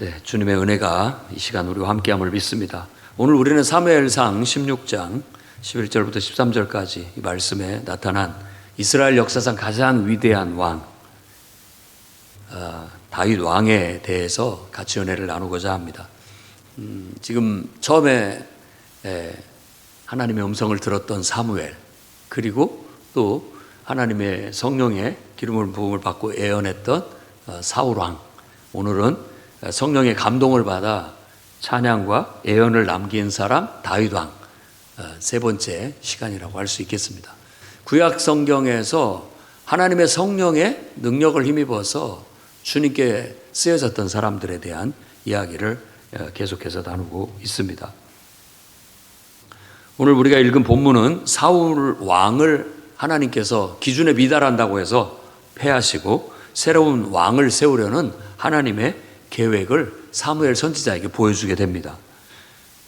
네, 주님의 은혜가 이 시간 우리와 함께함을 믿습니다. 오늘 우리는 사무엘상 16장 11절부터 13절까지 이 말씀에 나타난 이스라엘 역사상 가장 위대한 왕 다윗 왕에 대해서 같이 은혜를 나누고자 합니다. 지금 처음에 하나님의 음성을 들었던 사무엘, 그리고 또 하나님의 성령의 기름을 부음을 받고 예언했던 사울 왕, 오늘은 성령의 감동을 받아 찬양과 예언을 남긴 사람 다윗 왕, 세 번째 시간이라고 할 수 있겠습니다. 구약 성경에서 하나님의 성령의 능력을 힘입어서 주님께 쓰여졌던 사람들에 대한 이야기를 계속해서 나누고 있습니다. 오늘 우리가 읽은 본문은 사울 왕을 하나님께서 기준에 미달한다고 해서 패하시고 새로운 왕을 세우려는 하나님의 계획을 사무엘 선지자에게 보여주게 됩니다.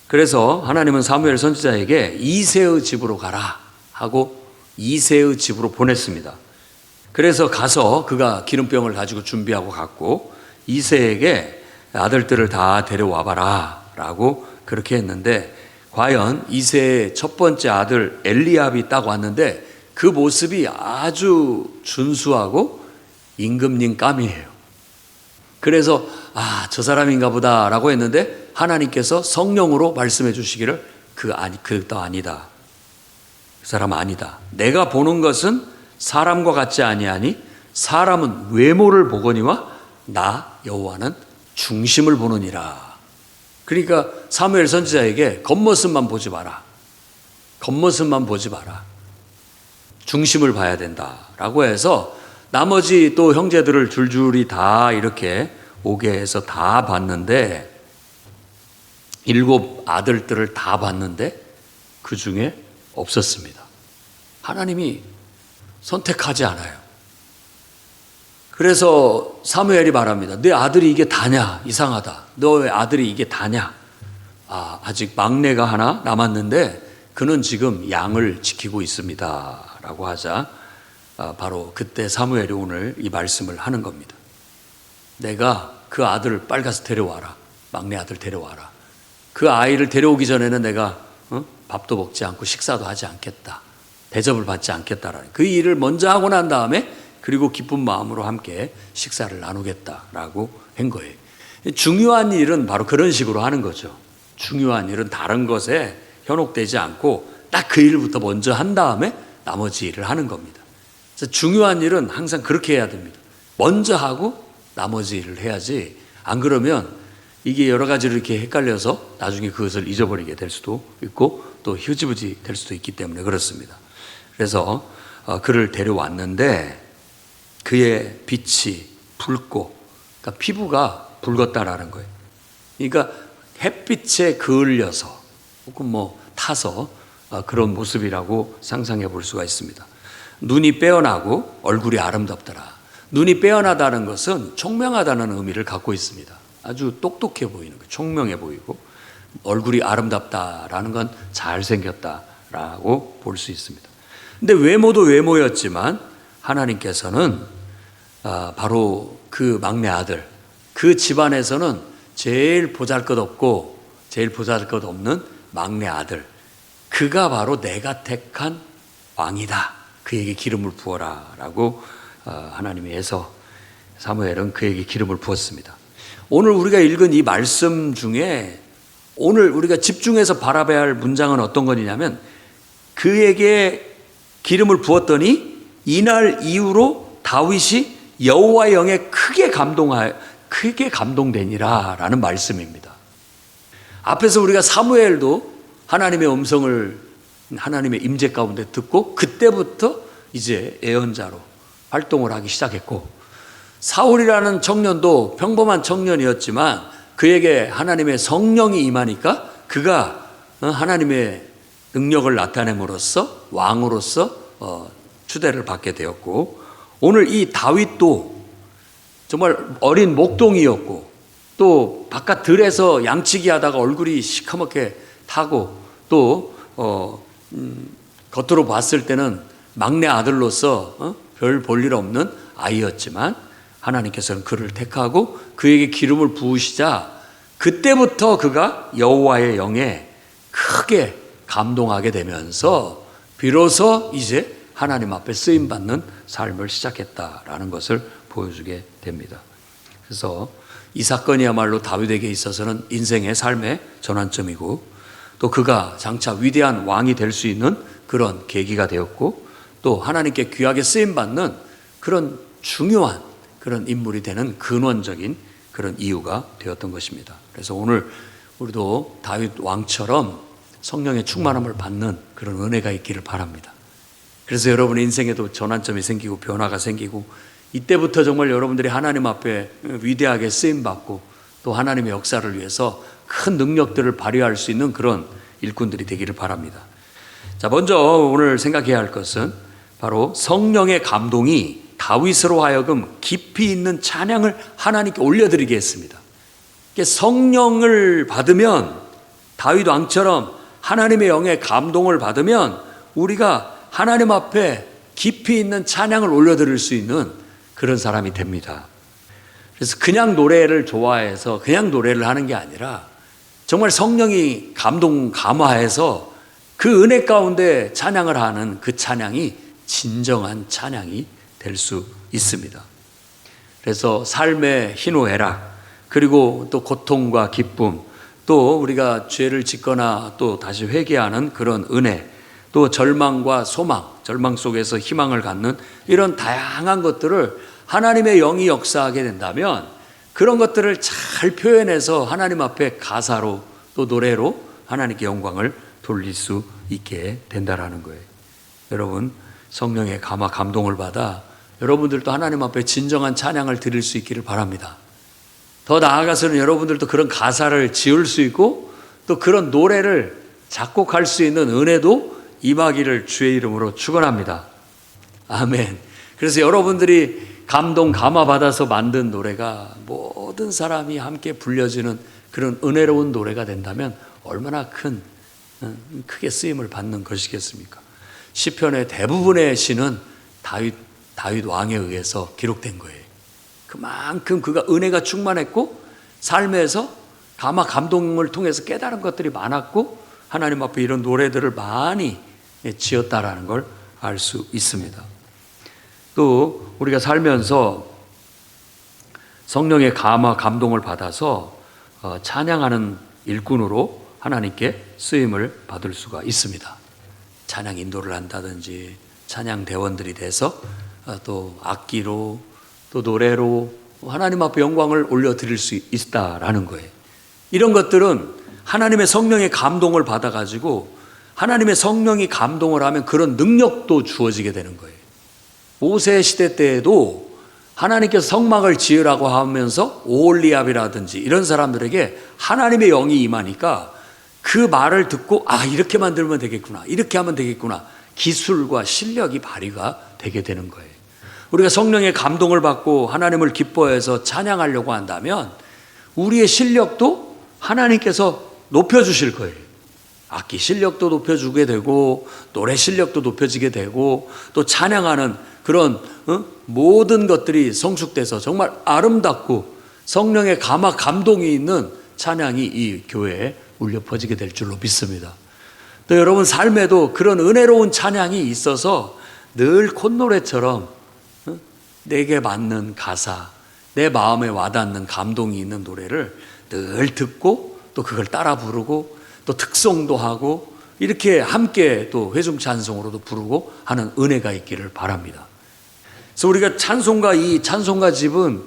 그래서 하나님은 사무엘 선지자에게 이새의 집으로 가라 하고 이새의 집으로 보냈습니다. 그래서 가서 그가 기름병을 가지고 준비하고 갔고 이새에게 아들들을 다 데려와 봐라 라고 그렇게 했는데, 과연 이새의 첫 번째 아들 엘리압이 딱 왔는데 그 모습이 아주 준수하고 임금님 감이에요. 그래서 저 사람인가 보다 라고 했는데 하나님께서 성령으로 말씀해 주시기를 그도 아니다. 그 사람 아니다. 내가 보는 것은 사람과 같지 아니하니 사람은 외모를 보거니와 나 여호와는 중심을 보느니라. 그러니까 사무엘 선지자에게 겉모습만 보지 마라. 겉모습만 보지 마라. 중심을 봐야 된다라고 해서 나머지 또 형제들을 줄줄이 다 이렇게 오게 해서 다 봤는데, 7 아들들을 다 봤는데 그 중에 없었습니다. 하나님이 선택하지 않아요. 그래서 사무엘이 말합니다. 내 아들이 이게 다냐? 이상하다. 너의 아들이 이게 다냐? 아직 막내가 하나 남았는데 그는 지금 양을 지키고 있습니다 라고 하자 바로 그때 사무엘이 오늘 이 말씀을 하는 겁니다. 내가 그 아들을 빨리 가서 데려와라. 막내 아들 데려와라. 그 아이를 데려오기 전에는 내가 밥도 먹지 않고 식사도 하지 않겠다. 대접을 받지 않겠다라는 그 일을 먼저 하고 난 다음에 그리고 기쁜 마음으로 함께 식사를 나누겠다라고 한 거예요. 중요한 일은 바로 그런 식으로 하는 거죠. 중요한 일은 다른 것에 현혹되지 않고 딱 그 일부터 먼저 한 다음에 나머지 일을 하는 겁니다. 그래서 중요한 일은 항상 그렇게 해야 됩니다. 먼저 하고 나머지 일을 해야지, 안 그러면 이게 여러 가지로 이렇게 헷갈려서 나중에 그것을 잊어버리게 될 수도 있고 또 흐지부지 될 수도 있기 때문에 그렇습니다. 그래서 그를 데려왔는데 그의 빛이 붉고, 그러니까 피부가 붉었다라는 거예요. 그러니까 햇빛에 그을려서 혹은 타서 그런 모습이라고 상상해 볼 수가 있습니다. 눈이 빼어나고 얼굴이 아름답더라. 눈이 빼어나다는 것은 총명하다는 의미를 갖고 있습니다. 아주 똑똑해 보이는 거예요. 총명해 보이고, 얼굴이 아름답다라는 건 잘생겼다라고 볼 수 있습니다. 근데 외모도 외모였지만 하나님께서는 바로 그 막내 아들, 그 집안에서는 제일 보잘것없고 제일 보잘것없는 막내 아들, 그가 바로 내가 택한 왕이다. 그에게 기름을 부어라 라고 하나님이 해서 사무엘은 그에게 기름을 부었습니다. 오늘 우리가 읽은 이 말씀 중에 오늘 우리가 집중해서 바라봐야 할 문장은 어떤 것이냐면, 그에게 기름을 부었더니 이날 이후로 다윗이 여호와의 영에 크게 감동되니라 라는 말씀입니다. 앞에서 우리가 사무엘도 하나님의 음성을 하나님의 임재 가운데 듣고 그때부터 이제 예언자로 활동을 하기 시작했고, 사울이라는 청년도 평범한 청년이었지만 그에게 하나님의 성령이 임하니까 그가 하나님의 능력을 나타냄으로써 왕으로서 추대를 받게 되었고, 오늘 이 다윗도 정말 어린 목동이었고 또 바깥 들에서 양치기 하다가 얼굴이 시커멓게 타고 또 겉으로 봤을 때는 막내 아들로서 별 볼일 없는 아이였지만 하나님께서는 그를 택하고 그에게 기름을 부으시자 그때부터 그가 여호와의 영에 크게 감동하게 되면서 비로소 이제 하나님 앞에 쓰임받는 삶을 시작했다라는 것을 보여주게 됩니다. 그래서 이 사건이야말로 다윗에게 있어서는 인생의 삶의 전환점이고 또 그가 장차 위대한 왕이 될 수 있는 그런 계기가 되었고 또 하나님께 귀하게 쓰임받는 그런 중요한 그런 인물이 되는 근원적인 그런 이유가 되었던 것입니다. 그래서 오늘 우리도 다윗 왕처럼 성령의 충만함을 받는 그런 은혜가 있기를 바랍니다. 그래서 여러분의 인생에도 전환점이 생기고 변화가 생기고 이때부터 정말 여러분들이 하나님 앞에 위대하게 쓰임받고 또 하나님의 역사를 위해서 큰 능력들을 발휘할 수 있는 그런 일꾼들이 되기를 바랍니다. 자, 먼저 오늘 생각해야 할 것은 바로 성령의 감동이 다윗으로 하여금 깊이 있는 찬양을 하나님께 올려드리게 했습니다. 성령을 받으면 다윗 왕처럼 하나님의 영의 감동을 받으면 우리가 하나님 앞에 깊이 있는 찬양을 올려드릴 수 있는 그런 사람이 됩니다. 그래서 그냥 노래를 좋아해서 그냥 노래를 하는 게 아니라 정말 성령이 감동 감화해서 그 은혜 가운데 찬양을 하는 그 찬양이 진정한 찬양이 될 수 있습니다. 그래서 삶의 희노애락 그리고 또 고통과 기쁨 또 우리가 죄를 짓거나 또 다시 회개하는 그런 은혜 또 절망과 소망, 절망 속에서 희망을 갖는 이런 다양한 것들을 하나님의 영이 역사하게 된다면 그런 것들을 잘 표현해서 하나님 앞에 가사로 또 노래로 하나님께 영광을 돌릴 수 있게 된다라는 거예요. 여러분 성령의 감화 감동을 받아 여러분들도 하나님 앞에 진정한 찬양을 드릴 수 있기를 바랍니다. 더 나아가서는 여러분들도 그런 가사를 지을 수 있고 또 그런 노래를 작곡할 수 있는 은혜도 임하기를 주의 이름으로 축원합니다. 아멘. 그래서 여러분들이 감동 감화 받아서 만든 노래가 모든 사람이 함께 불려지는 그런 은혜로운 노래가 된다면 얼마나 크게 쓰임을 받는 것이겠습니까? 시편의 대부분의 시는 다윗 왕에 의해서 기록된 거예요. 그만큼 그가 은혜가 충만했고 삶에서 감화 감동을 통해서 깨달은 것들이 많았고 하나님 앞에 이런 노래들을 많이 지었다라는 걸 알 수 있습니다. 또 우리가 살면서 성령의 감화 감동을 받아서 찬양하는 일꾼으로 하나님께 쓰임을 받을 수가 있습니다. 찬양 인도를 한다든지 찬양 대원들이 돼서 또 악기로 또 노래로 하나님 앞에 영광을 올려드릴 수 있다라는 거예요. 이런 것들은 하나님의 성령의 감동을 받아가지고 하나님의 성령이 감동을 하면 그런 능력도 주어지게 되는 거예요. 모세 시대 때에도 하나님께서 성막을 지으라고 하면서 오홀리압이라든지 이런 사람들에게 하나님의 영이 임하니까 그 말을 듣고 이렇게 만들면 되겠구나 이렇게 하면 되겠구나 기술과 실력이 발휘가 되게 되는 거예요. 우리가 성령의 감동을 받고 하나님을 기뻐해서 찬양하려고 한다면 우리의 실력도 하나님께서 높여주실 거예요. 악기 실력도 높여주게 되고 노래 실력도 높여지게 되고 또 찬양하는 그런 모든 것들이 성숙돼서 정말 아름답고 성령의 감화 감동이 있는 찬양이 이 교회에 울려 퍼지게 될 줄로 믿습니다. 또 여러분 삶에도 그런 은혜로운 찬양이 있어서 늘 콧노래처럼 내게 맞는 가사, 내 마음에 와닿는 감동이 있는 노래를 늘 듣고 또 그걸 따라 부르고 또 특송도 하고 이렇게 함께 또 회중 찬송으로도 부르고 하는 은혜가 있기를 바랍니다. 그래서 우리가 찬송가 이 찬송가 집은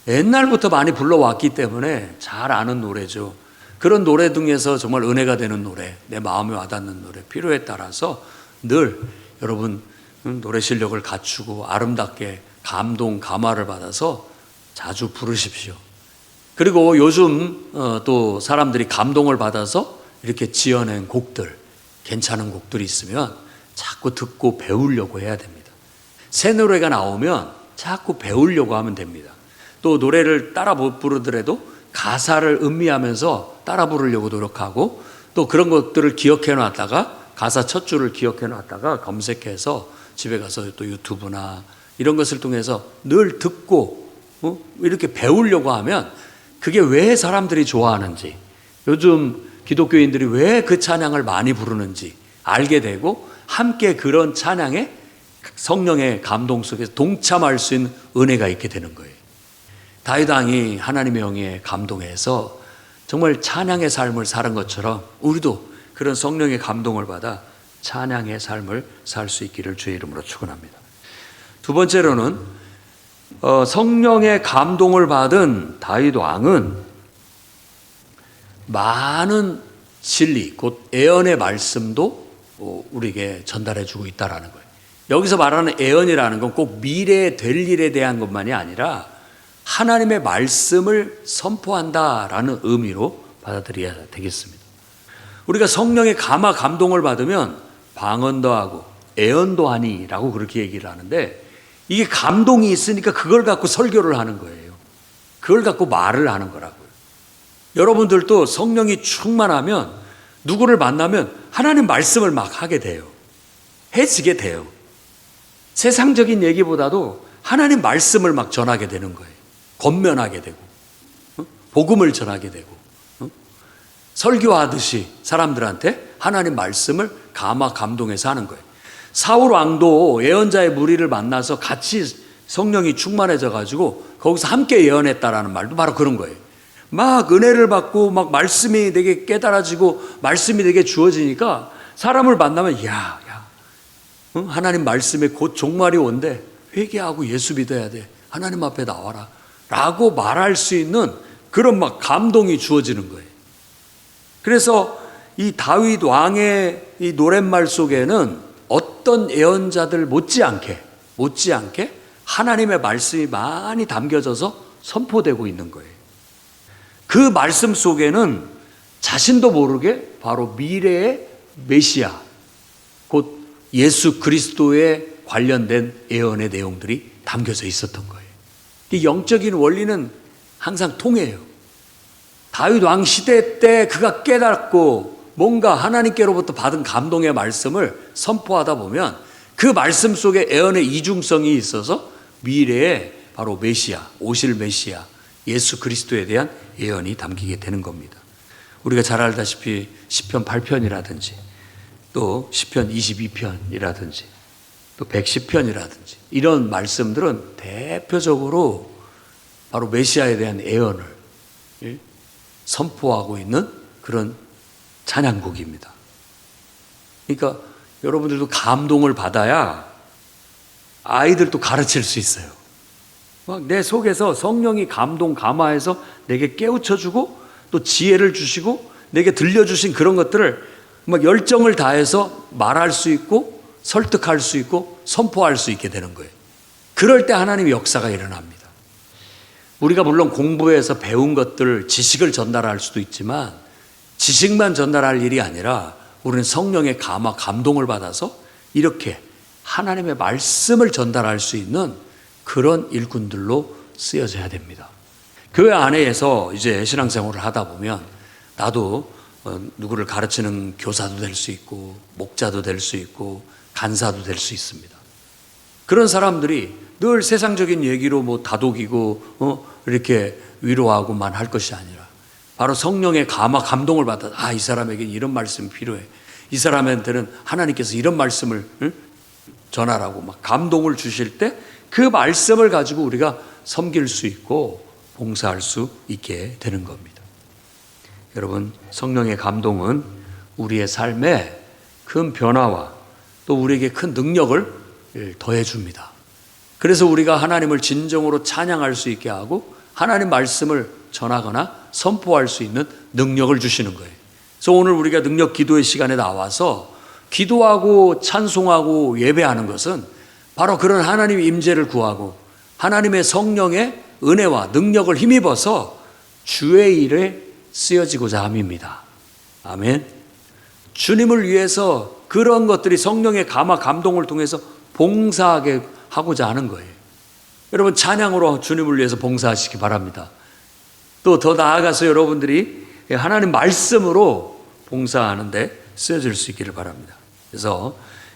옛날부터 많이 불러왔기 때문에 잘 아는 노래죠. 그런 노래 중에서 정말 은혜가 되는 노래, 내 마음에 와닿는 노래, 필요에 따라서 늘 여러분 노래 실력을 갖추고 아름답게 감동, 감화를 받아서 자주 부르십시오. 그리고 요즘 또 사람들이 감동을 받아서 이렇게 지어낸 곡들, 괜찮은 곡들이 있으면 자꾸 듣고 배우려고 해야 됩니다. 새 노래가 나오면 자꾸 배우려고 하면 됩니다. 또 노래를 따라 못 부르더라도 가사를 음미하면서 따라 부르려고 노력하고 또 그런 것들을 기억해 놨다가 가사 첫 줄을 기억해 놨다가 검색해서 집에 가서 또 유튜브나 이런 것을 통해서 늘 듣고 이렇게 배우려고 하면 그게 왜 사람들이 좋아하는지, 요즘 기독교인들이 왜 그 찬양을 많이 부르는지 알게 되고 함께 그런 찬양에 성령의 감동 속에서 동참할 수 있는 은혜가 있게 되는 거예요. 다윗 왕이 하나님의 영에 감동해서 정말 찬양의 삶을 사는 것처럼 우리도 그런 성령의 감동을 받아 찬양의 삶을 살 수 있기를 주의 이름으로 축원합니다. 두 번째로는 성령의 감동을 받은 다윗 왕은 많은 진리, 곧 애언의 말씀도 우리에게 전달해 주고 있다는 거예요. 여기서 말하는 애언이라는 건 꼭 미래에 될 일에 대한 것만이 아니라 하나님의 말씀을 선포한다라는 의미로 받아들여야 되겠습니다. 우리가 성령의 감화 감동을 받으면 방언도 하고 애언도 하니라고 그렇게 얘기를 하는데, 이게 감동이 있으니까 그걸 갖고 설교를 하는 거예요. 그걸 갖고 말을 하는 거라고요. 여러분들도 성령이 충만하면 누구를 만나면 하나님 말씀을 막 하게 돼요. 해지게 돼요. 세상적인 얘기보다도 하나님 말씀을 막 전하게 되는 거예요. 권면하게 되고 복음을 전하게 되고 설교하듯이 사람들한테 하나님 말씀을 감화 감동해서 하는 거예요. 사울 왕도 예언자의 무리를 만나서 같이 성령이 충만해져 가지고 거기서 함께 예언했다라는 말도 바로 그런 거예요. 막 은혜를 받고 막 말씀이 되게 깨달아지고 말씀이 되게 주어지니까 사람을 만나면 야, 하나님 말씀에 곧 종말이 온대. 회개하고 예수 믿어야 돼. 하나님 앞에 나와라. 라고 말할 수 있는 그런 막 감동이 주어지는 거예요. 그래서 이 다윗 왕의 이 노랫말 속에는 어떤 예언자들 못지않게 하나님의 말씀이 많이 담겨져서 선포되고 있는 거예요. 그 말씀 속에는 자신도 모르게 바로 미래의 메시아, 곧 예수 그리스도에 관련된 예언의 내용들이 담겨져 있었던 거예요. 이 영적인 원리는 항상 통해요. 다윗 왕 시대 때 그가 깨닫고 뭔가 하나님께로부터 받은 감동의 말씀을 선포하다 보면 그 말씀 속에 예언의 이중성이 있어서 미래에 바로 메시아, 오실 메시아, 예수 그리스도에 대한 예언이 담기게 되는 겁니다. 우리가 잘 알다시피 시편 8편이라든지 또 시편 22편이라든지 또 110편이라든지 이런 말씀들은 대표적으로 바로 메시아에 대한 예언을 선포하고 있는 그런 찬양곡입니다. 그러니까 여러분들도 감동을 받아야 아이들도 가르칠 수 있어요. 막 내 속에서 성령이 감동 감화해서 내게 깨우쳐주고 또 지혜를 주시고 내게 들려주신 그런 것들을 막 열정을 다해서 말할 수 있고 설득할 수 있고 선포할 수 있게 되는 거예요. 그럴 때 하나님의 역사가 일어납니다. 우리가 물론 공부해서 배운 것들, 지식을 전달할 수도 있지만 지식만 전달할 일이 아니라 우리는 성령의 감화, 감동을 받아서 이렇게 하나님의 말씀을 전달할 수 있는 그런 일꾼들로 쓰여져야 됩니다. 교회 안에서 이제 신앙생활을 하다 보면 나도 누구를 가르치는 교사도 될 수 있고 목자도 될 수 있고 간사도 될 수 있습니다. 그런 사람들이 늘 세상적인 얘기로 뭐 다독이고 이렇게 위로하고만 할 것이 아니라 바로 성령의 감화 감동을 받아 이 사람에게는 이런 말씀이 필요해. 이 사람한테는 하나님께서 이런 말씀을 전하라고 막 감동을 주실 때 그 말씀을 가지고 우리가 섬길 수 있고 봉사할 수 있게 되는 겁니다. 여러분, 성령의 감동은 우리의 삶에 큰 변화와 또 우리에게 큰 능력을 더해 줍니다. 그래서 우리가 하나님을 진정으로 찬양할 수 있게 하고 하나님 말씀을 전하거나 선포할 수 있는 능력을 주시는 거예요. 그래서 오늘 우리가 능력 기도의 시간에 나와서 기도하고 찬송하고 예배하는 것은 바로 그런 하나님의 임재를 구하고 하나님의 성령의 은혜와 능력을 힘입어서 주의 일에 쓰여지고자 함입니다. 아멘. 주님을 위해서 그런 것들이 성령의 감화 감동을 통해서 봉사하게 하고자 하는 거예요. 여러분, 찬양으로 주님을 위해서 봉사하시기 바랍니다. 또 더 나아가서 여러분들이 하나님 말씀으로 봉사하는데 쓰여질 수 있기를 바랍니다. 그래서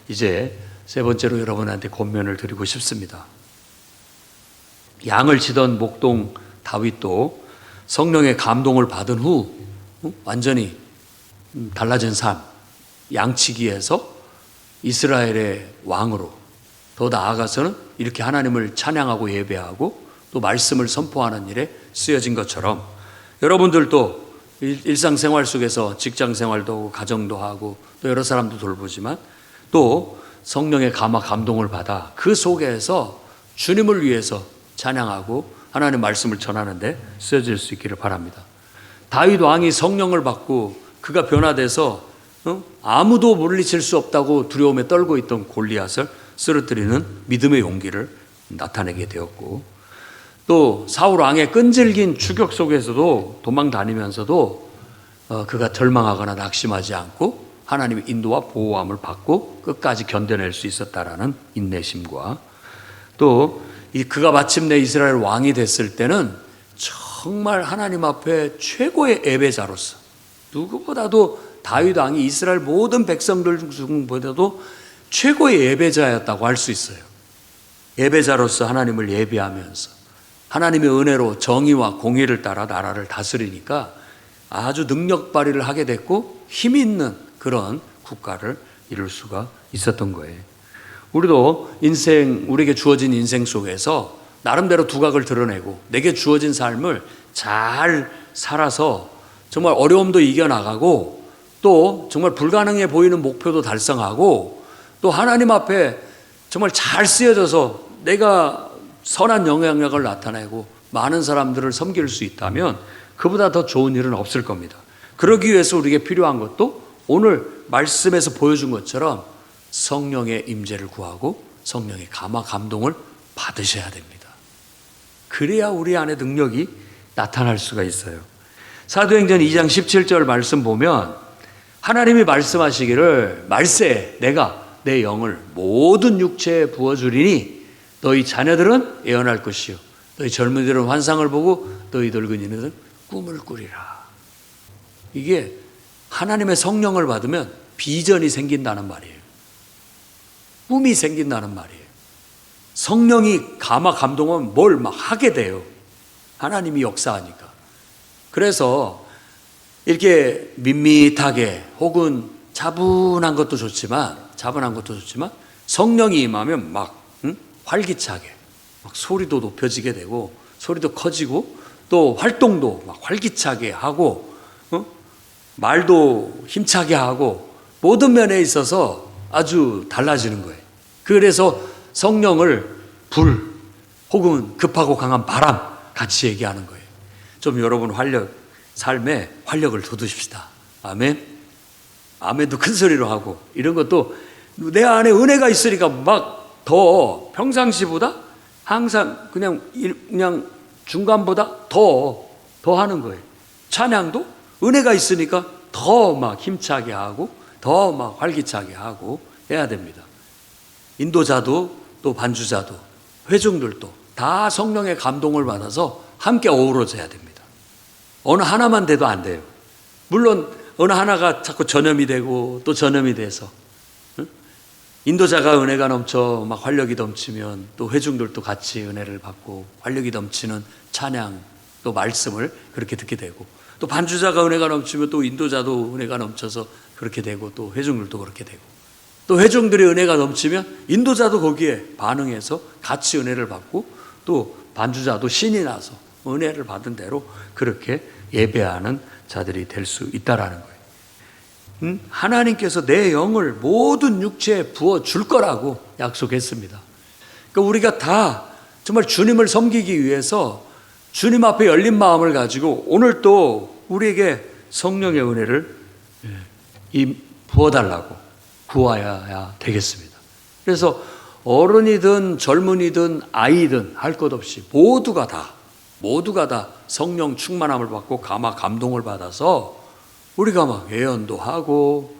이제 세 번째로 여러분한테 권면을 드리고 싶습니다. 양을 치던 목동 다윗도 성령의 감동을 받은 후 완전히 달라진 삶, 양치기에서 이스라엘의 왕으로, 더 나아가서는 이렇게 하나님을 찬양하고 예배하고 또 말씀을 선포하는 일에 쓰여진 것처럼 여러분들도 일상생활 속에서 직장생활도 하고 가정도 하고 또 여러 사람도 돌보지만 또 성령의 감화 감동을 받아 그 속에서 주님을 위해서 찬양하고 하나님의 말씀을 전하는데 쓰여질 수 있기를 바랍니다. 다윗 왕이 성령을 받고 그가 변화돼서 아무도 물리칠 수 없다고 두려움에 떨고 있던 골리앗을 쓰러뜨리는 믿음의 용기를 나타내게 되었고, 또 사울 왕의 끈질긴 추격 속에서도 도망 다니면서도 그가 절망하거나 낙심하지 않고 하나님의 인도와 보호함을 받고 끝까지 견뎌낼 수 있었다라는 인내심과, 또 그가 마침내 이스라엘 왕이 됐을 때는 정말 하나님 앞에 최고의 예배자로서, 누구보다도 다윗 왕이 이스라엘 모든 백성들 중보다도 최고의 예배자였다고 할 수 있어요. 예배자로서 하나님을 예배하면서 하나님의 은혜로 정의와 공의를 따라 나라를 다스리니까 아주 능력 발휘를 하게 됐고 힘 있는 그런 국가를 이룰 수가 있었던 거예요. 우리도 우리에게 주어진 인생 속에서 나름대로 두각을 드러내고 내게 주어진 삶을 잘 살아서 정말 어려움도 이겨나가고 또 정말 불가능해 보이는 목표도 달성하고 또 하나님 앞에 정말 잘 쓰여져서 내가 선한 영향력을 나타내고 많은 사람들을 섬길 수 있다면 그보다 더 좋은 일은 없을 겁니다. 그러기 위해서 우리에게 필요한 것도 오늘 말씀에서 보여준 것처럼 성령의 임재를 구하고 성령의 감화 감동을 받으셔야 됩니다. 그래야 우리 안에 능력이 나타날 수가 있어요. 사도행전 2장 17절 말씀 보면 하나님이 말씀하시기를 말세 내가 내 영을 모든 육체에 부어주리니 너희 자녀들은 예언할 것이요 너희 젊은이들은 환상을 보고 너희 늙은이들은 꿈을 꾸리라. 이게 하나님의 성령을 받으면 비전이 생긴다는 말이에요. 꿈이 생긴다는 말이에요. 성령이 감화 감동하면 뭘 막 하게 돼요. 하나님이 역사하니까. 그래서 이렇게 밋밋하게 혹은 차분한 것도 좋지만 성령이 임하면 막 활기차게 막 소리도 높여지게 되고 소리도 커지고 또 활동도 막 활기차게 하고 말도 힘차게 하고 모든 면에 있어서 아주 달라지는 거예요. 그래서 성령을 불 혹은 급하고 강한 바람 같이 얘기하는 거예요. 좀 여러분 삶에 활력을 돋우십시다. 아멘. 아멘도 큰 소리로 하고 이런 것도 내 안에 은혜가 있으니까 막 더 평상시보다 항상 그냥 중간보다 더 하는 거예요. 찬양도 은혜가 있으니까 더 막 힘차게 하고 더 막 활기차게 하고 해야 됩니다. 인도자도 또 반주자도 회중들도 다 성령의 감동을 받아서 함께 어우러져야 됩니다. 어느 하나만 돼도 안 돼요. 물론 어느 하나가 자꾸 전염이 되고 또 전염이 돼서 인도자가 은혜가 넘쳐 막 활력이 넘치면 또 회중들도 같이 은혜를 받고 활력이 넘치는 찬양 또 말씀을 그렇게 듣게 되고 또 반주자가 은혜가 넘치면 또 인도자도 은혜가 넘쳐서 그렇게 되고 또 회중들도 그렇게 되고 또 회중들의 은혜가 넘치면 인도자도 거기에 반응해서 같이 은혜를 받고 또 반주자도 신이 나서 은혜를 받은 대로 그렇게 예배하는 자들이 될 수 있다라는 거예요. 하나님께서 내 영을 모든 육체에 부어줄 거라고 약속했습니다. 그러니까 우리가 다 정말 주님을 섬기기 위해서 주님 앞에 열린 마음을 가지고 오늘 또 우리에게 성령의 은혜를 부어달라고 구하여야 되겠습니다. 그래서 어른이든 젊은이든 아이든 할 것 없이 모두가 다 성령 충만함을 받고 감화 감동을 받아서 우리가 막 예언도 하고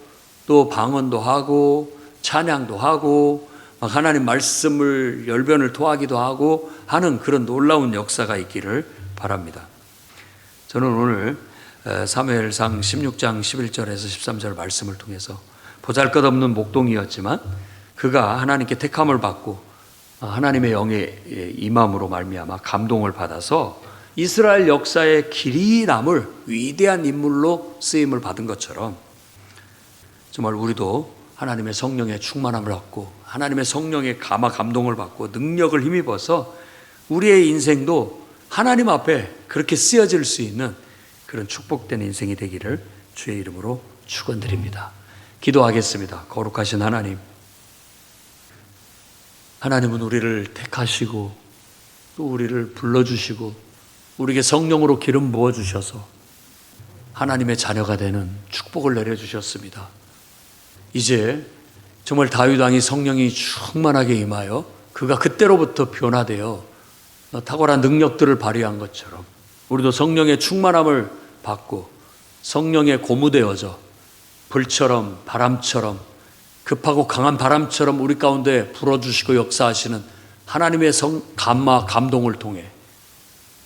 또 방언도 하고 찬양도 하고 막 하나님 말씀을 열변을 토하기도 하고 하는 그런 놀라운 역사가 있기를 바랍니다. 저는 오늘 사무엘상 16장 11절에서 13절 말씀을 통해서 보잘것없는 목동이었지만 그가 하나님께 택함을 받고 하나님의 영의 임함으로 말미암아 감동을 받아서 이스라엘 역사에 길이 남을 위대한 인물로 쓰임을 받은 것처럼 정말 우리도 하나님의 성령의 충만함을 받고 하나님의 성령의 감동을 받고 능력을 힘입어서 우리의 인생도 하나님 앞에 그렇게 쓰여질 수 있는 그런 축복된 인생이 되기를 주의 이름으로 축원드립니다. 기도하겠습니다. 거룩하신 하나님, 하나님은 우리를 택하시고 또 우리를 불러주시고 우리에게 성령으로 기름 부어주셔서 하나님의 자녀가 되는 축복을 내려주셨습니다. 이제 정말 다윗 왕이 성령이 충만하게 임하여 그가 그때로부터 변화되어 탁월한 능력들을 발휘한 것처럼 우리도 성령의 충만함을 받고 성령에 고무되어져 불처럼 바람처럼 급하고 강한 바람처럼 우리 가운데 불어주시고 역사하시는 하나님의 감동을 통해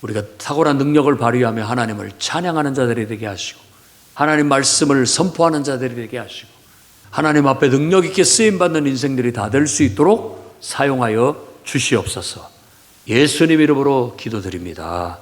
우리가 탁월한 능력을 발휘하며 하나님을 찬양하는 자들이 되게 하시고 하나님 말씀을 선포하는 자들이 되게 하시고 하나님 앞에 능력 있게 쓰임받는 인생들이 다 될 수 있도록 사용하여 주시옵소서. 예수님 이름으로 기도드립니다.